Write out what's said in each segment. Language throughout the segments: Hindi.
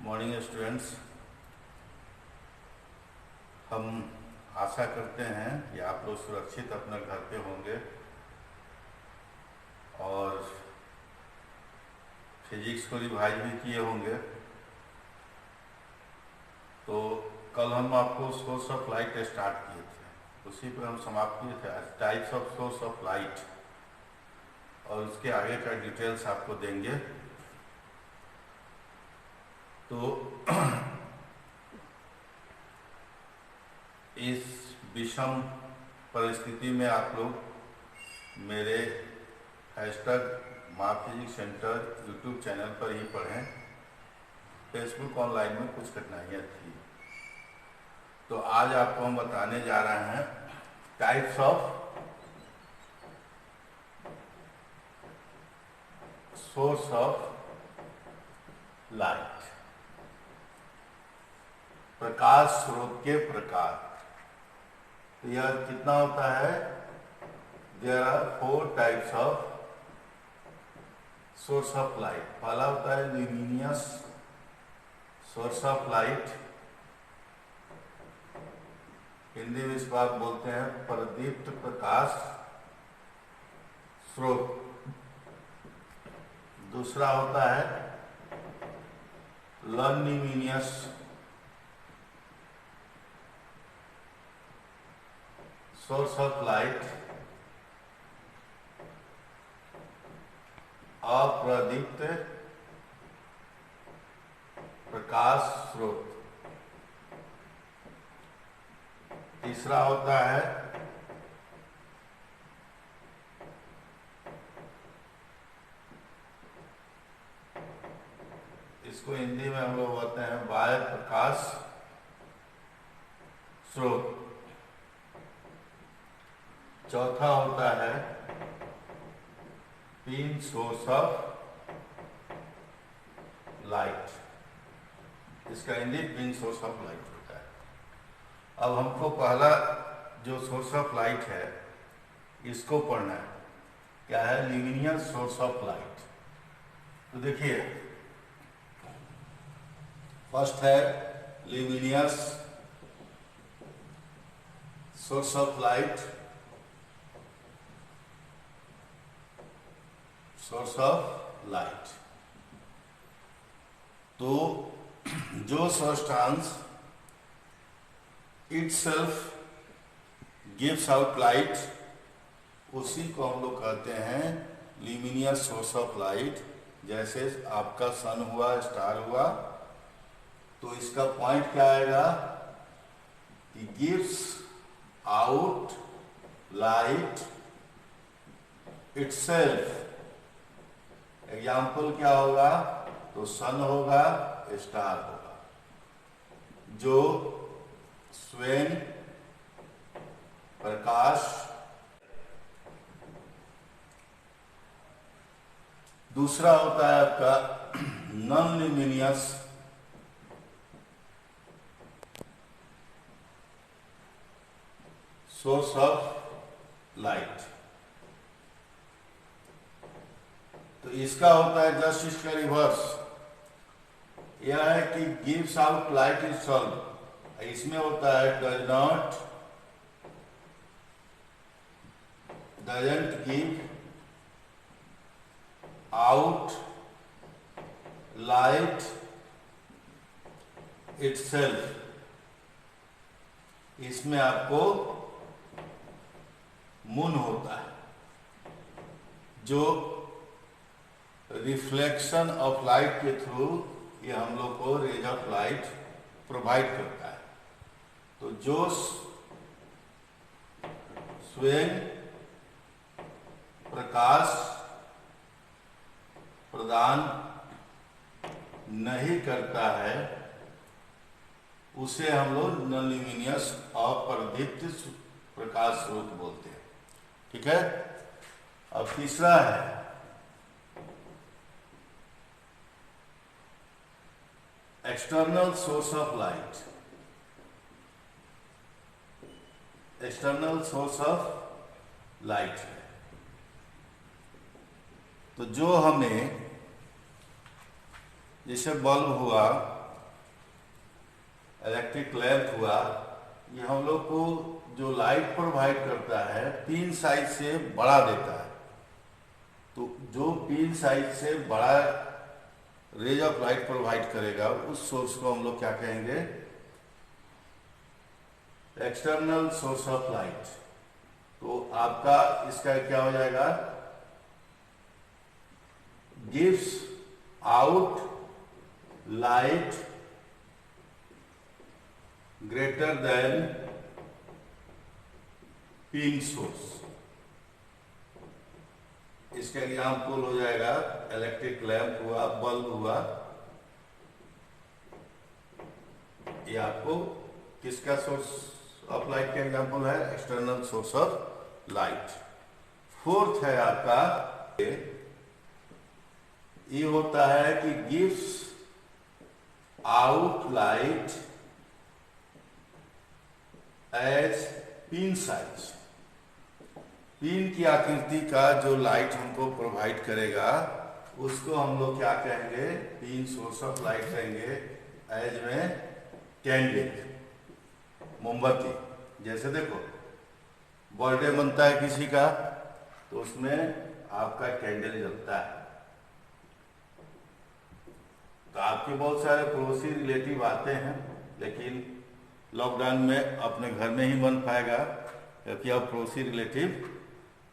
मॉर्निंग स्टूडेंट्स, हम आशा करते हैं कि आप लोग सुरक्षित अपने घर पे होंगे और फिजिक्स को रिवाइज भी किए होंगे। तो कल हम आपको सोर्स ऑफ लाइट स्टार्ट किए थे, उसी पर हम समाप्त किए थे। आज types of source of light और उसके आगे का डिटेल्स आपको देंगे। तो इस विषम परिस्थिति में आप लोग मेरे hashtag physics centre YouTube channel पर ही पढ़ें। फेसबुक ऑनलाइन में कुछ कठिनाइयाँ थी, तो आज आपको हम बताने जा रहे हैं types of source of light, प्रकाश स्रोत के प्रकार। तो यह कितना होता है? There are 4 types of source of light. पहला होता है luminous source of light, Hindi में इसको आप बोलते हैं प्रदीप्त प्रकाश स्रोत। दूसरा होता है लुमिनियस सोर्स ऑफ लाइट, अप्रदीप्त प्रकाश स्रोत। तीसरा होता है इसको हिंदी में हम लोग बोलते हैं बाह्य प्रकाश स्रोत। चौथा होता है बीम सोर्स ऑफ लाइट, इसका Hindi beam source of light होता है। अब हमको पहला जो सोर्स ऑफ लाइट है इसको पढ़ना है। क्या है? Luminous source of light. तो देखिए, फर्स्ट है luminous source of light, source of light. तो जो substance itself gives out light, उसी को हम लोग कहते हैं ल्यूमिनियस सोर्स ऑफ लाइट। जैसे आपका सन हुआ, स्टार हुआ, तो इसका पॉइंट क्या आएगा कि gives out light itself. Example क्या होगा? तो सन होगा, स्टार होगा, जो स्वयं प्रकाश। दूसरा होता है आपका non luminous source of light. तो इसका होता है जस्ट इसका रिवर्स। यह है कि gives out light is solve. इसमें होता है doesn't give out light itself. इसमें आपको मून होता है, जो रिफ्लेक्शन ऑफ लाइट के थ्रू ये हम लोग को रेज ऑफ लाइट प्रोवाइड करता है। तो जो स्वयं प्रकाश प्रदान नहीं करता है, उसे हम लोग नॉन ल्यूमिनियस अप्रदीप्त प्रकाश स्रोत बोलते हैं। ठीक है। अब तीसरा है external source of light. External source of light है तो जो हमें जैसे बल्ब हुआ इलेक्ट्रिक लैंप हुआ, ये हम लोग को जो लाइट प्रोवाइड करता है पिन साइज से बड़ा देता है। तो जो पिन साइज से बड़ा रेज ऑफ लाइट प्रोवाइड करेगा उस सोर्स को हम लोग क्या कहेंगे, एक्सटर्नल सोर्स ऑफ लाइट। तो आपका इसका क्या हो जाएगा, gives out light greater than pin source. इसका एग्जाम्पल हो जाएगा इलेक्ट्रिक लैंप हुआ, बल्ब हुआ। ये आपको किसका सोर्स ऑफ लाइट का एग्जाम्पल है, external source of light. Fourth है आपका, ये होता है कि gives out light as pin size. Pin की आकृति का जो लाइट हमको प्रोवाइड करेगा उसको हम लोग क्या कहेंगे, पिन सोर्स ऑफ लाइट कहेंगे। एज में कैंडल, मोमबत्ती। जैसे देखो बर्थडे मनता है किसी का तो उसमें आपका कैंडल जलता है। तो आपके बहुत सारे पड़ोसी रिलेटिव आते हैं, लेकिन लॉकडाउन में अपने घर में ही बन पाएगा क्योंकि अब पड़ोसी रिलेटिव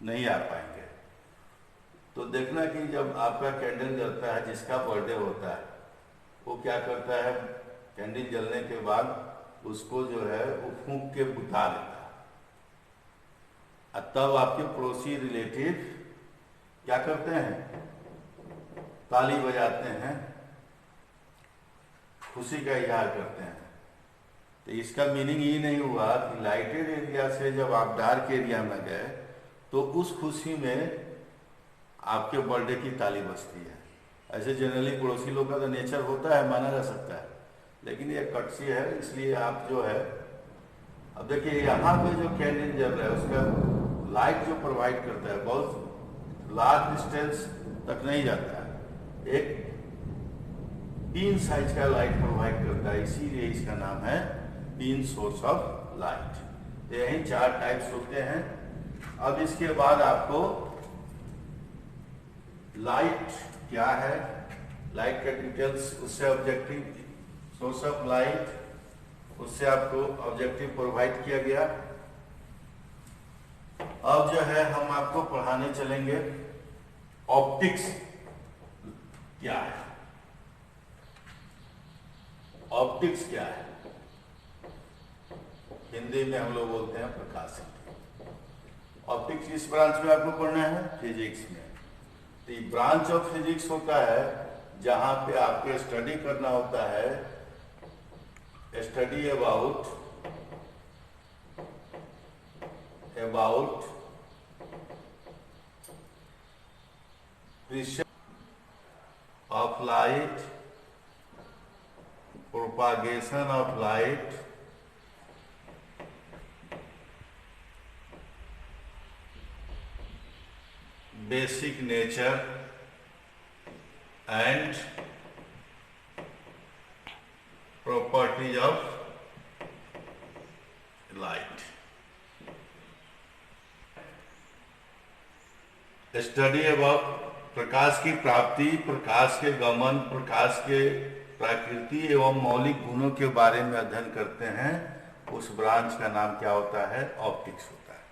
नहीं आ पाएंगे। तो देखना कि जब आपका कैंडल जलता है, जिसका बर्थडे होता है वो क्या करता है, कैंडल जलने के बाद उसको जो है वो फूंक के बुझा देता है। तब आपके पड़ोसी रिलेटिव क्या करते हैं, ताली बजाते हैं, खुशी का इजहार करते हैं। तो इसका मीनिंग ये नहीं हुआ कि लाइटेड एरिया से जब आप डार्क एरिया में गए तो उस खुशी में आपके बर्थडे की ताली बजती है। ऐसे जनरली पड़ोसी लोग का तो नेचर होता है, माना जा सकता है, लेकिन ये कटसी है, इसलिए आप जो है, अब देखिए यहाँ पे जो कैंडल जल रहा है उसका लाइट जो प्रोवाइड करता है बहुत लार्ज डिस्टेंस तक नहीं जाता है, एक पिन साइज का लाइट प्रोवाइड करता है, इसीलिए इसका नाम है पिन सोर्स ऑफ लाइट। यही 4 टाइप्स होते हैं। अब इसके बाद आपको लाइट क्या है, लाइट का डिटेल्स, उससे ऑब्जेक्टिव सोर्स ऑफ लाइट, उससे आपको ऑब्जेक्टिव प्रोवाइड किया गया। अब जो है हम आपको पढ़ाने चलेंगे ऑप्टिक्स क्या है। ऑप्टिक्स क्या है, हिंदी में हम लोग बोलते हैं प्रकाश। ऑप्टिक्स इस ब्रांच में आपको पढ़ना है, फिजिक्स में। तो ये ब्रांच ऑफ फिजिक्स होता है जहां पे आपको स्टडी करना होता है, study about principle of light, propagation of light, basic nature and properties of light. Study about प्रकाश की प्राप्ति, प्रकाश के गमन, प्रकाश के प्रकृति एवं मौलिक गुणों के बारे में अध्ययन करते हैं, उस ब्रांच का नाम क्या होता है, ऑप्टिक्स होता है।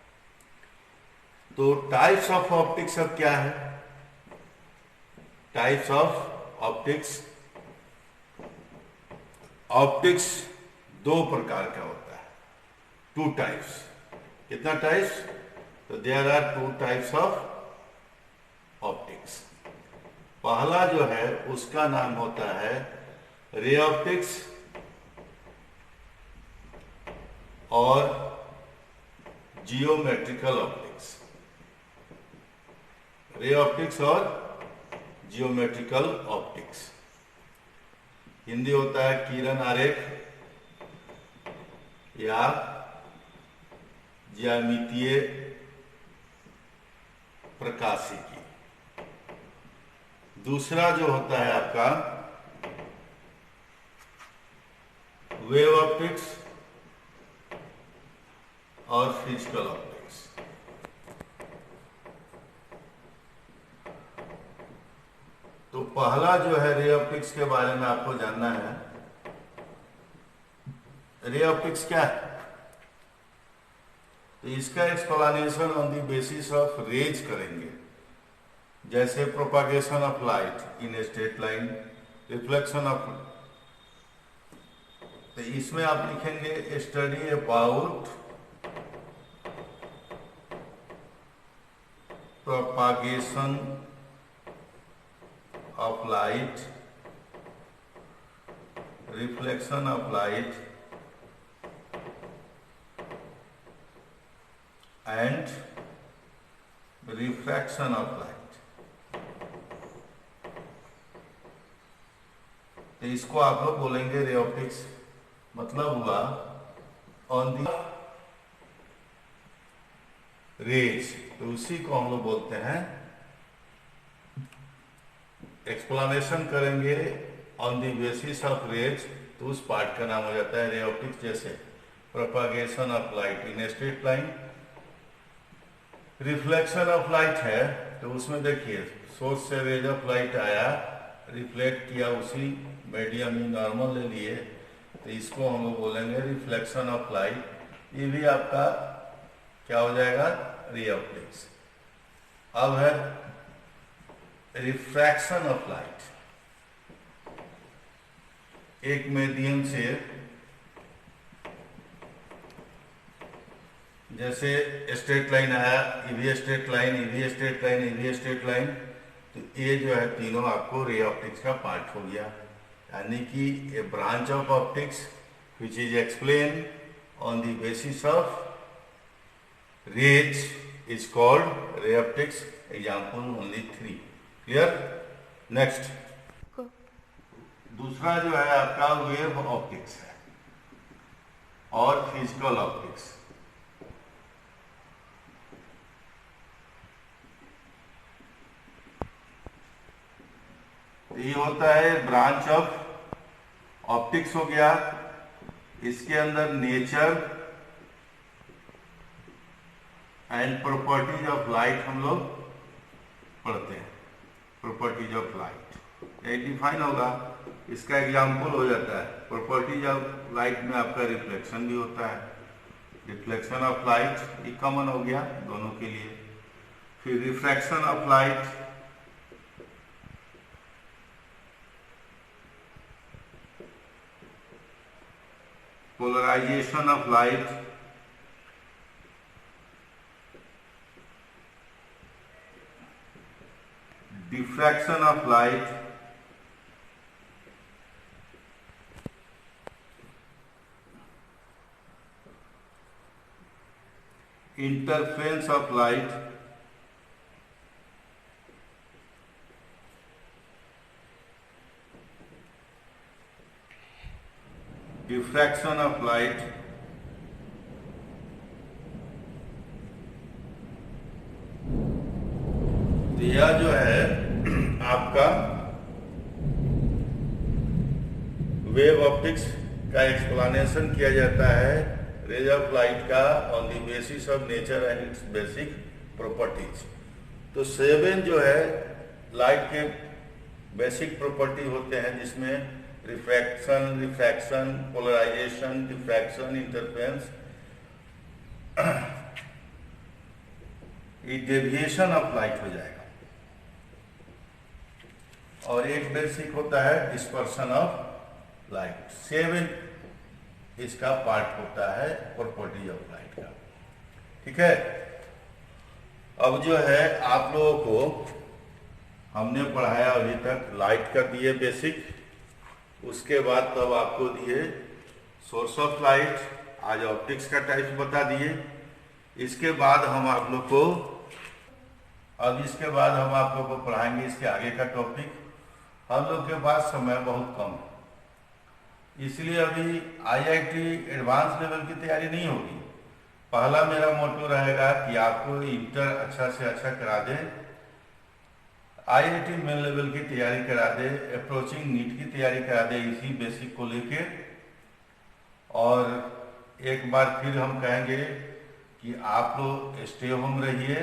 तो टाइप्स ऑफ ऑप्टिक्स अब क्या है, टाइप्स ऑफ ऑप्टिक्स। ऑप्टिक्स 2 प्रकार का होता है, 2 टाइप्स। कितना टाइप्स, तो there are 2 types of optics. पहला जो है उसका नाम होता है रे ऑप्टिक्स और जियोमेट्रिकल ऑप्टिक्स। रे ऑप्टिक्स और जियोमेट्रिकल ऑप्टिक्स, हिंदी होता है किरण आरेख या ज्यामितीय प्रकाशिकी। दूसरा जो होता है आपका वेव ऑप्टिक्स और फिजिकल ऑप्टिक्स। तो पहला जो है रे ऑप्टिक्स के बारे में आपको जानना है। रे ऑप्टिक्स क्या है? तो इसका explanation on the basis of rays करेंगे, जैसे propagation of light in a straight line, reflection of. तो इसमें आप लिखेंगे study about propagation of light, reflection of light and refraction of light. तो इसको आप लोग बोलेंगे रे ऑप्टिक्स। मतलब हुआ ऑन दी रेज, तो उसी को हम लोग बोलते हैं, एक्सप्लेनेशन करेंगे on the basis of rays, तो उस पार्ट का नाम हो जाता है रे ऑप्टिक्स। जैसे propagation of light in a straight line, reflection of light है तो उसमें देखिए सोर्स से रेज ऑफ लाइट आया, रिफ्लेक्ट किया, उसी मीडियम में नॉर्मल ले लिए, तो इसको हम लोग बोलेंगे रिफ्लेक्शन ऑफ लाइट। ये भी आपका क्या हो जाएगा? Ray optics. अब है रिफ्रैक्शन ऑफ लाइट। एक मीडियम से, जैसे स्ट्रेट लाइन आया, ये भी स्ट्रेट लाइन, ये भी स्ट्रेट लाइन, ये भी स्ट्रेट लाइन, तो ये जो है तीनों आपको रे ऑप्टिक्स का पार्ट हो गया। यानी कि a branch of optics which is explain on the basis of rays is called ray optics. Example only 3। Clear? Next, दूसरा जो है आपका वेव ऑप्टिक्स है और फिजिकल ऑप्टिक्स। ये होता है ब्रांच ऑफ ऑप्टिक्स हो गया। इसके अंदर nature and properties of light हम लोग पढ़ते हैं। प्रॉपर्टीज ऑफ लाइट ये डिफाइन होगा। इसका एग्जाम्पल हो जाता है प्रॉपर्टीज ऑफ लाइट में आपका रिफ्लेक्शन भी होता है। रिफ्लेक्शन ऑफ लाइट ये कॉमन हो गया दोनों के लिए। फिर refraction of light, polarization of light, diffraction of light, interference of light, diffraction of light, यह जो है आपका वेव ऑप्टिक्स का एक्सप्लेनेशन किया जाता है रेज ऑफ लाइट का on the basis of nature and it's basic properties. तो 7 जो है लाइट के बेसिक प्रॉपर्टी होते हैं, जिसमें refraction, refraction, polarization, diffraction, interference, ये डेविएशन ऑफ लाइट हो जाएगा। और एक बेसिक होता है डिस्पर्शन ऑफ लाइट। 7 इसका पार्ट होता है प्रॉपर्टी ऑफ लाइट का। ठीक है। अब जो है आप लोगों को हमने पढ़ाया अभी तक लाइट का दिए बेसिक, उसके बाद तब आपको दिए सोर्स ऑफ लाइट, आज ऑप्टिक्स का टाइप बता दिए। इसके बाद हम आप लोग को इसके बाद हम आप लोग को पढ़ाएंगे इसके आगे का टॉपिक। हम लोग के पास समय बहुत कम है, इसलिए अभी IIT एडवांस लेवल की तैयारी नहीं होगी। पहला मेरा मोटो रहेगा कि आपको इंटर अच्छा से अच्छा करा दे, IIT मेन लेवल की तैयारी करा दे, अप्रोचिंग नीट की तैयारी करा दे, इसी बेसिक को लेके और एक बार फिर हम कहेंगे कि आप लोग स्टे होम रहिए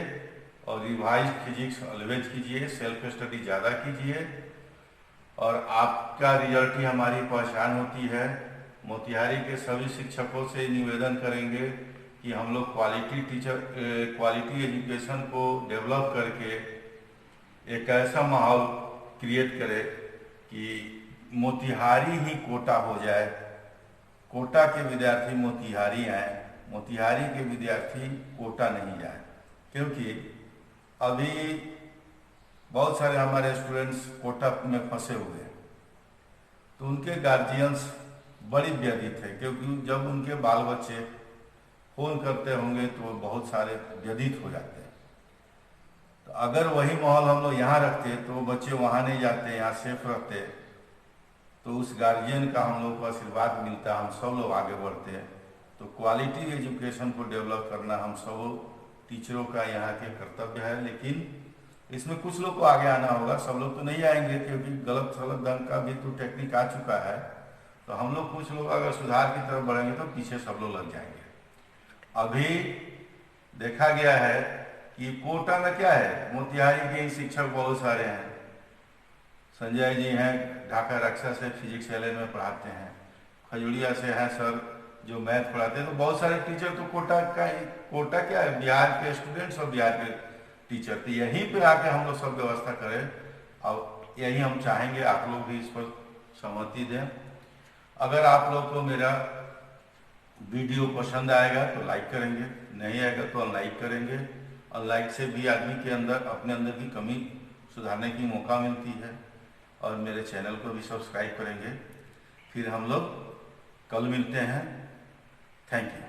और रिवाइज फिजिक्स ऑलवेज कीजिए, सेल्फ स्टडी ज़्यादा कीजिए, और आपका रिजल्ट ही हमारी पहचान होती है। मोतिहारी के सभी शिक्षकों से निवेदन करेंगे कि हम लोग क्वालिटी एजुकेशन को डेवलप करके एक ऐसा माहौल क्रिएट करें कि मोतिहारी ही कोटा हो जाए, कोटा के विद्यार्थी मोतिहारी आए, मोतिहारी के विद्यार्थी कोटा नहीं जाए। क्योंकि अभी बहुत सारे हमारे स्टूडेंट्स कोटा में फंसे हुए हैं, तो उनके गार्जियंस बड़ी व्यथित है, क्योंकि जब उनके बाल बच्चे फ़ोन करते होंगे तो वो बहुत सारे व्यथित हो जाते हैं। तो अगर वही माहौल हम लोग यहाँ रखते तो वो बच्चे वहाँ नहीं जाते, यहाँ सेफ रहते, तो उस गार्जियन का हम लोग को आशीर्वाद मिलता, हम सब लोग आगे बढ़ते हैं। तो क्वालिटी एजुकेशन को डेवलप करना हम सब टीचरों का यहाँ के कर्तव्य है। लेकिन इसमें कुछ लोग को आगे आना होगा, सब लोग तो नहीं आएंगे, क्योंकि गलत सलत ढंग का भी तो टेक्निक आ चुका है। तो हम लोग कुछ लोग अगर सुधार की तरफ बढ़ेंगे तो पीछे सब लोग लग जाएंगे। अभी देखा गया है कि कोटा में क्या है, मोतिहारी के ही शिक्षक बहुत सारे हैं। संजय जी हैं, ढाका रक्षा से फिजिक्स LN में पढ़ाते हैं, खजुड़िया से हैं सर जो मैथ पढ़ाते हैं। तो बहुत सारे टीचर तो कोटा क्या है, बिहार के स्टूडेंट्स और बिहार के टीचर। तो यहीं पे आके हम लोग सब व्यवस्था करें, और यही हम चाहेंगे, आप लोग भी इस पर सहमति दें। अगर आप लोग को मेरा वीडियो पसंद आएगा तो लाइक करेंगे, नहीं आएगा तो अनलाइक करेंगे। अनलाइक से भी आदमी के अंदर अपने अंदर की कमी सुधारने की मौका मिलती है। और मेरे चैनल को भी सब्सक्राइब करेंगे। फिर हम लोग कल मिलते हैं। Thank you.